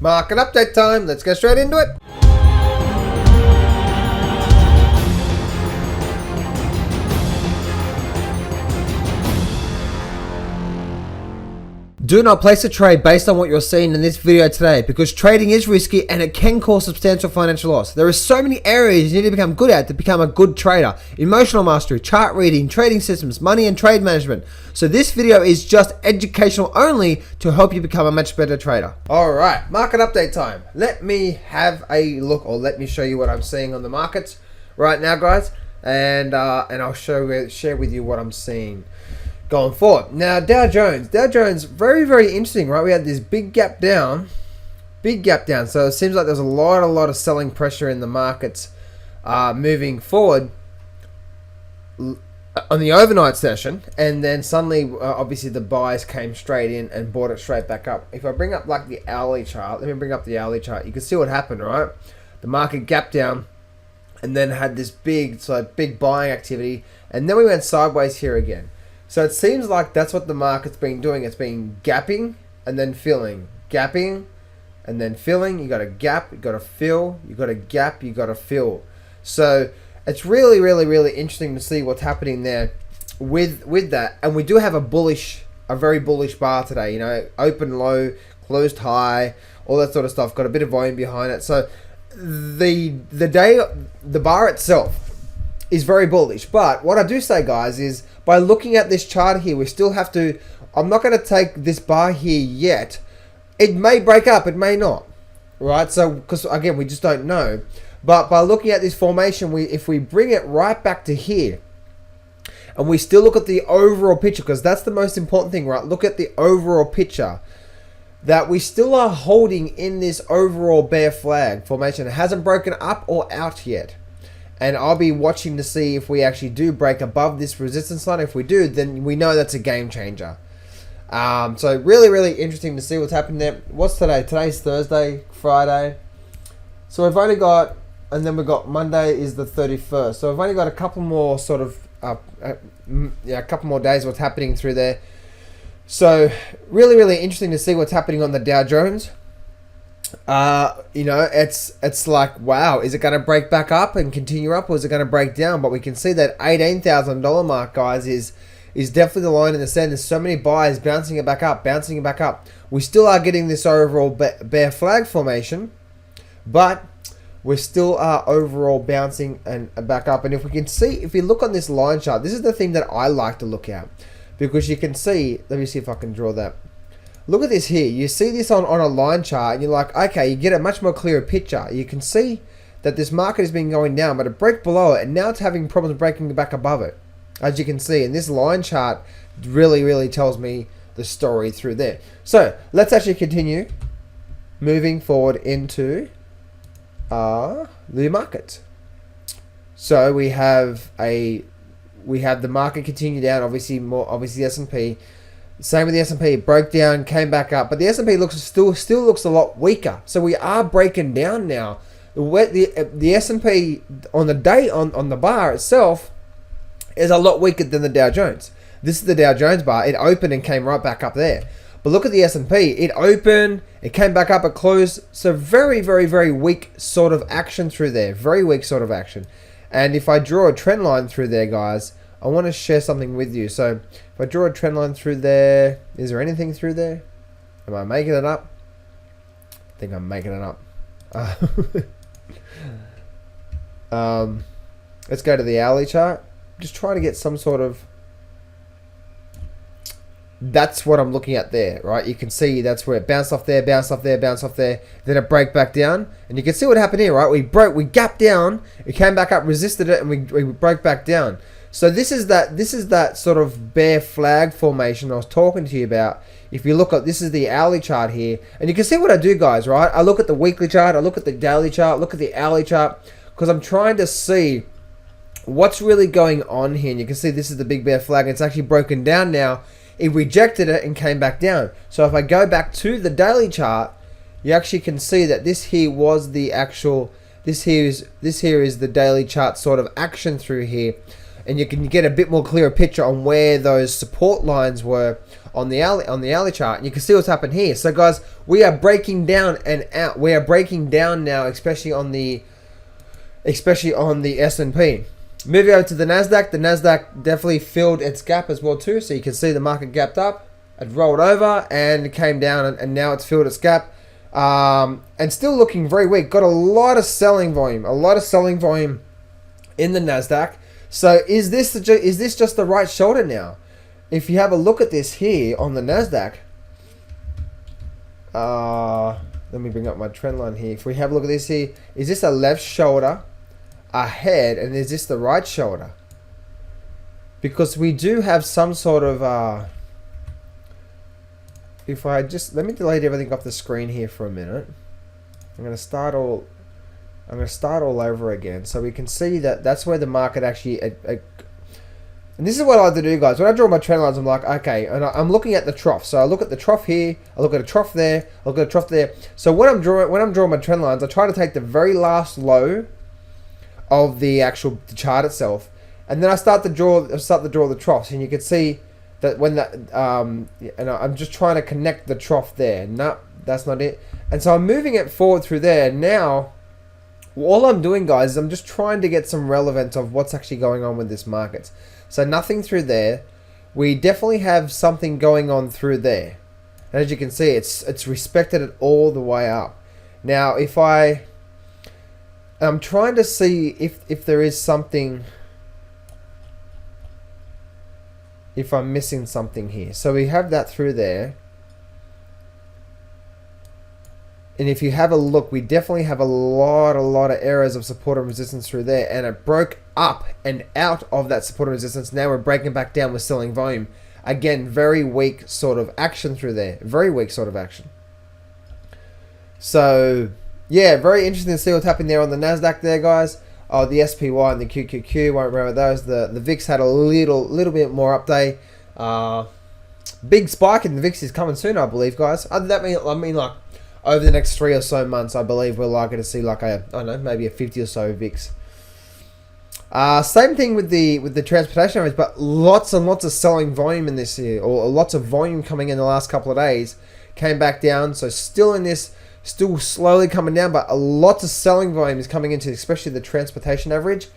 Market update time. Let's go straight into it. Do not place a trade based on what you're seeing in this video today, because trading is risky and it can cause substantial financial loss. There are so many areas you need to become good at to become a good trader. Emotional mastery, chart reading, trading systems, money and trade management. So this video is just educational only to help you become a much better trader. Alright, market update time. Let me have a look, or let me show you what I'm seeing on the markets right now, guys. And I'll share with you what I'm seeing going forward. Now, Dow Jones, very, very interesting, right? We had this big gap down. So it seems like there's a lot of selling pressure in the markets moving forward on the overnight session, and then suddenly, obviously, the buyers came straight in and bought it straight back up. If I bring up like the hourly chart, let me bring up the hourly chart. You can see what happened, right? The market gapped down, and then had this big buying activity, and then we went sideways here again. So it seems like that's what the market's been doing. It's been gapping and then filling. Gapping and then filling. You got to gap, you got to fill, you got to gap, you got to fill. So it's really interesting to see what's happening there with that. And we do have a very bullish bar today. You know, open low, closed high, all that sort of stuff. Got a bit of volume behind it. So the bar itself is very bullish. But what I do say, guys, is by looking at this chart here, we still have to, I'm not going to take this bar here yet. It may break up, it may not, right? So, because again, we just don't know. But by looking at this formation, if we bring it right back to here, and we still look at the overall picture, because that's the most important thing, right? Look at the overall picture, that we still are holding in this overall bear flag formation. It hasn't broken up or out yet. And I'll be watching to see if we actually do break above this resistance line. If we do, then we know that's a game changer. So really interesting to see what's happening there. What's today? Today's Thursday, Friday. So we've only got, and then we've got Monday is the 31st. So we've only got a couple more sort of, a couple more days what's happening through there. So really interesting to see what's happening on the Dow Jones. You know, it's like, wow, is it going to break back up and continue up, or is it going to break down? But we can see that $18,000 mark, guys, is definitely the line in the sand. There's so many buyers bouncing it back up. We still are getting this overall bear flag formation, but we still are overall bouncing and back up. And if we can see, if you look on this line chart, this is the thing that I like to look at, because you can see, let me see if I can draw that. Look at this here. You see this on a line chart, and you're like, okay, you get a much more clearer picture. You can see that this market has been going down, but it broke below it, and now it's having problems breaking back above it, as you can see. And this line chart really tells me the story through there. So let's actually continue moving forward into the market. So we have the market continue down. Obviously the S&P. Same with the S&P, it broke down, came back up, but the S&P still looks a lot weaker. So we are breaking down now. The S&P on the day on the bar itself is a lot weaker than the Dow Jones. This is the Dow Jones bar. It opened and came right back up there. But look at the S&P. It opened, it came back up, it closed. So very weak sort of action through there. Very weak sort of action. And if I draw a trend line through there, guys, I want to share something with you. So if I draw a trend line through there, is there anything through there? Am I making it up? I think I'm making it up. Let's go to the hourly chart. Just trying to get some sort of, that's what I'm looking at there, right? You can see that's where it bounced off there, then it broke back down, and you can see what happened here, right? We gapped down, it came back up, resisted it, and we broke back down. So this is that sort of bear flag formation I was talking to you about. If you look at, this is the hourly chart here, and you can see what I do, guys, right? I look at the weekly chart, I look at the daily chart, look at the hourly chart, because I'm trying to see what's really going on here. And you can see this is the big bear flag. It's actually broken down now. It rejected it and came back down. So if I go back to the daily chart, you actually can see that this here was the actual, this here is the daily chart sort of action through here. and you can get a bit more clearer picture on where those support lines were on the hourly chart. And you can see what's happened here. So guys, we are breaking down and out. We are breaking down now, especially on the S&P. Moving over to the Nasdaq. The Nasdaq definitely filled its gap as well too. So you can see the market gapped up, it rolled over, and it came down, and now it's filled its gap. And still looking very weak. Got a lot of selling volume. In the Nasdaq. So is this just the right shoulder now? If you have a look at this here on the Nasdaq, let me bring up my trend line here. If we have a look at this here, is this a left shoulder ahead, and is this the right shoulder? Because we do have some sort of if I just let me delete everything off the screen here for a minute. I'm going to start all over again, so we can see that that's where the market actually. And this is what I like to do, guys. When I draw my trend lines, I'm like, okay, and I'm looking at the trough. So I look at the trough here, I look at a trough there, I look at a trough there. So when I'm drawing my trend lines, I try to take the very last low of the actual chart itself, and then I start to draw the troughs, and you can see that when that and I'm just trying to connect the trough there. No, that's not it. And so I'm moving it forward through there. Now, all I'm doing, guys, is I'm just trying to get some relevance of what's actually going on with this market. So nothing through there. We definitely have something going on through there. And as you can see, it's respected it all the way up. Now, I'm trying to see if there is something, if I'm missing something here. So we have that through there. And if you have a look, we definitely have a lot of areas of support and resistance through there. And it broke up and out of that support and resistance. Now we're breaking back down with selling volume. Again, very weak sort of action through there. Very weak sort of action. So, yeah, very interesting to see what's happening there on the Nasdaq there, guys. Oh, the SPY and the QQQ, won't remember those. The VIX had a little bit more update. Big spike in the VIX is coming soon, I believe, guys. Other than that, I mean, like, over the next 3 or so months, I believe we're likely to see like I don't know, maybe a 50 or so VIX. Same thing with the transportation average, but lots and lots of selling volume in this year, or lots of volume coming in the last couple of days. Came back down, so still in this, still slowly coming down, but a lot of selling volume is coming into, especially the transportation average.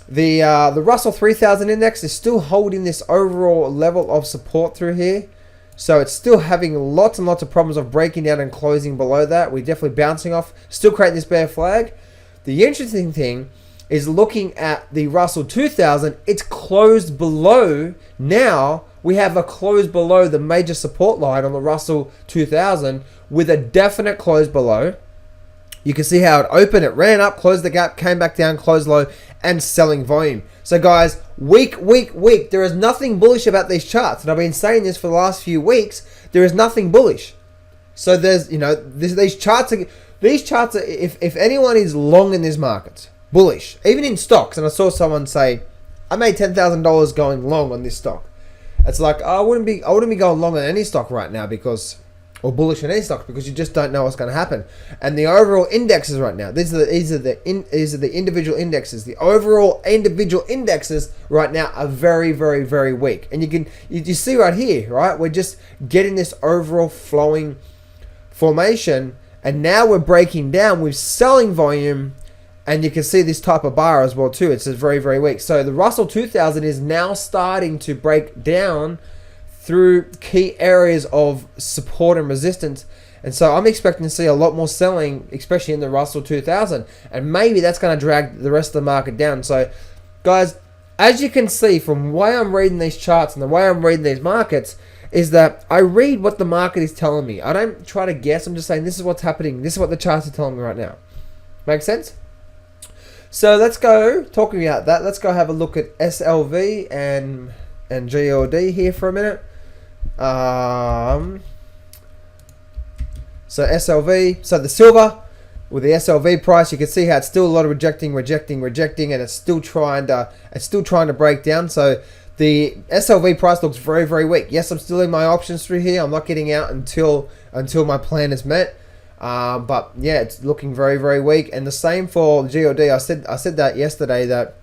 The Russell 3000 index is still holding this overall level of support through here. So it's still having lots and lots of problems of breaking down and closing below that. We're definitely bouncing off, still creating this bear flag. The interesting thing is looking at the Russell 2000, it's closed below. Now we have a close below the major support line on the Russell 2000 with a definite close below. You can see how it opened, it ran up, closed the gap, came back down, closed low, and selling volume. So guys, weak. There is nothing bullish about these charts. And I've been saying this for the last few weeks. There is nothing bullish. So there's, these charts are, if anyone is long in this market, bullish, even in stocks, and I saw someone say, I made $10,000 going long on this stock. It's like, I wouldn't be going long on any stock right now or bullish on any stock, because you just don't know what's going to happen. And the overall indexes right now, these are the individual indexes. The overall individual indexes right now are very, very, very weak. And you see right here, right? We're just getting this overall flowing formation, and now we're breaking down with selling volume. And you can see this type of bar as well too. It's just very, very weak. So the Russell 2000 is now starting to break down through key areas of support and resistance. And so I'm expecting to see a lot more selling, especially in the Russell 2000. And maybe that's going to drag the rest of the market down. So, guys, as you can see from the way I'm reading these charts and the way I'm reading these markets, is that I read what the market is telling me. I don't try to guess. I'm just saying this is what's happening. This is what the charts are telling me right now. Make sense? So let's go, talking about that, let's go have a look at SLV and GLD here for a minute. So SLV, so the silver with the SLV price, you can see how it's still a lot of rejecting, and it's still trying to break down. So the SLV price looks very, very weak. Yes, I'm still in my options through here. I'm not getting out until my plan is met. But yeah, it's looking very, very weak. And the same for GLD. I said that yesterday, that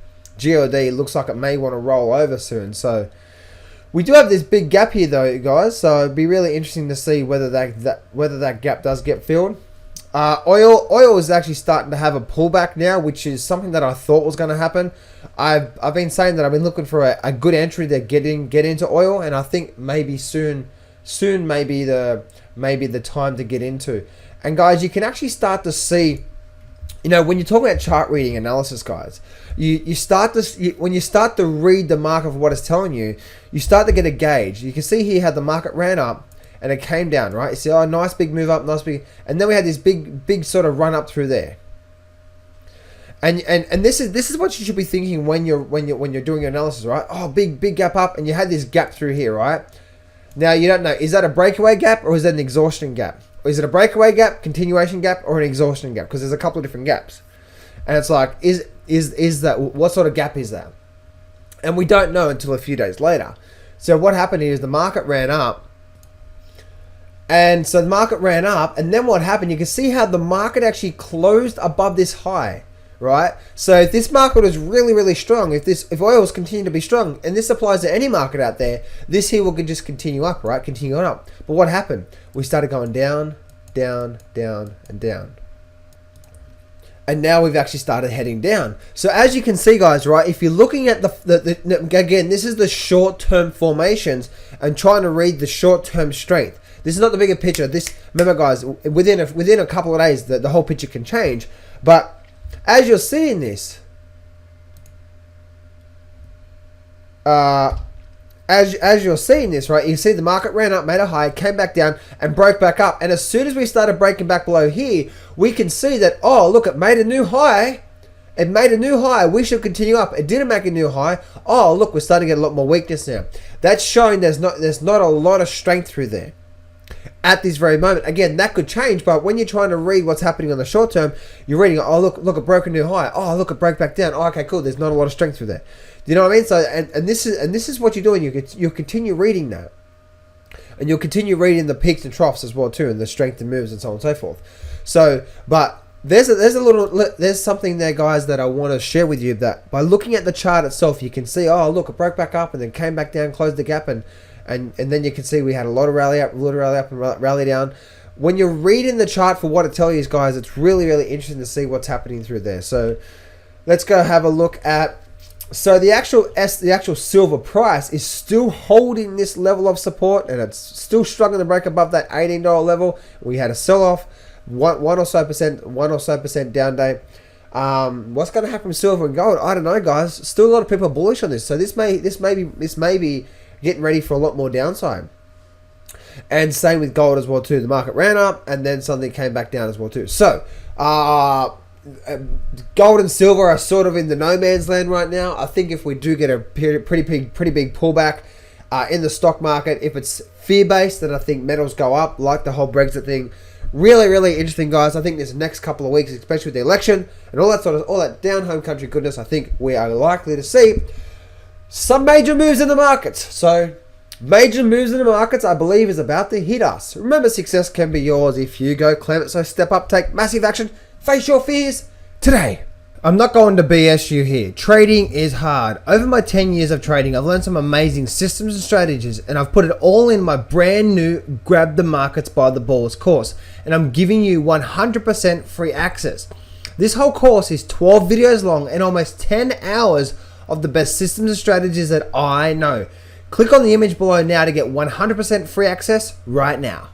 GLD looks like it may want to roll over soon. So we do have this big gap here though, guys. So it'd be really interesting to see whether that gap does get filled. Oil is actually starting to have a pullback now, which is something that I thought was going to happen. I've been saying that I've been looking for a good entry to get into oil, and I think maybe soon may be the time to get into. And guys, you can actually start to see, when you're talking about chart reading analysis, guys, when you start to read the market for what it's telling you, you start to get a gauge. You can see here how the market ran up and it came down, right? You see, oh, nice big move up, nice big, and then we had this big sort of run up through there. And this is what you should be thinking when you're doing your analysis, right? Oh, big gap up, and you had this gap through here, right? Now you don't know, is that a breakaway gap or is that an exhaustion gap? Or is it a breakaway gap, continuation gap, or an exhaustion gap? Because there's a couple of different gaps, and it's like, is that, what sort of gap is that? And we don't know until a few days later. So what happened is the market ran up. And so the market ran up, and then what happened, you can see how the market actually closed above this high, right? So if this market was really, really strong, if oil was continuing to be strong, and this applies to any market out there, this here will just continue up, right? Continue on up. But what happened? We started going down, down, down, and down. And now we've actually started heading down. So as you can see, guys, right, if you're looking at again, this is the short-term formations and trying to read the short-term strength. This is not the bigger picture. Remember, guys, within a couple of days, the whole picture can change. But as you're seeing this, as you're seeing this, right, you see the market ran up, made a high, came back down, and broke back up. And as soon as we started breaking back below here, we can see that, oh, look, it made a new high. It made a new high. We should continue up. It didn't make a new high. Oh, look, we're starting to get a lot more weakness now. That's showing there's not a lot of strength through there at this very moment. Again, that could change, but when you're trying to read what's happening on the short term, you're reading, oh, look, it broke a new high. Oh, look, it broke back down. Oh, okay, cool. There's not a lot of strength through there. Do you know what I mean? So, and this is what you're doing. You'll continue reading that, and you'll continue reading the peaks and troughs as well too, and the strength and moves and so on and so forth. So, but there's something there, guys, that I want to share with you, that by looking at the chart itself, you can see, oh, look, it broke back up and then came back down, closed the gap, and then you can see we had a lot of rally up, and rally down. When you're reading the chart for what it tells you, guys, it's really, really interesting to see what's happening through there. So let's go have a look at. So the actual silver price is still holding this level of support, and it's still struggling to break above that $18 level. We had a sell-off, one or so percent down day. What's going to happen with silver and gold? I don't know, guys. Still a lot of people are bullish on this, so this may be getting ready for a lot more downside. And same with gold as well too. The market ran up and then suddenly came back down as well too. So gold and silver are sort of in the no man's land right now. I think if we do get a pretty big pullback in the stock market, if it's fear-based, then I think metals go up, like the whole Brexit thing. Really, really interesting, guys. I think this next couple of weeks, especially with the election and all that down home country goodness, I think we are likely to see some major moves in the markets. So major moves in the markets, I believe, is about to hit us. Remember, success can be yours if you go claim it. So step up, take massive action, face your fears today. I'm not going to BS you here. Trading is hard. Over my 10 years of trading, I've learned some amazing systems and strategies, and I've put it all in my brand new Grab the Markets by the Balls course. And I'm giving you 100% free access. This whole course is 12 videos long and almost 10 hours of the best systems and strategies that I know. Click on the image below now to get 100% free access right now.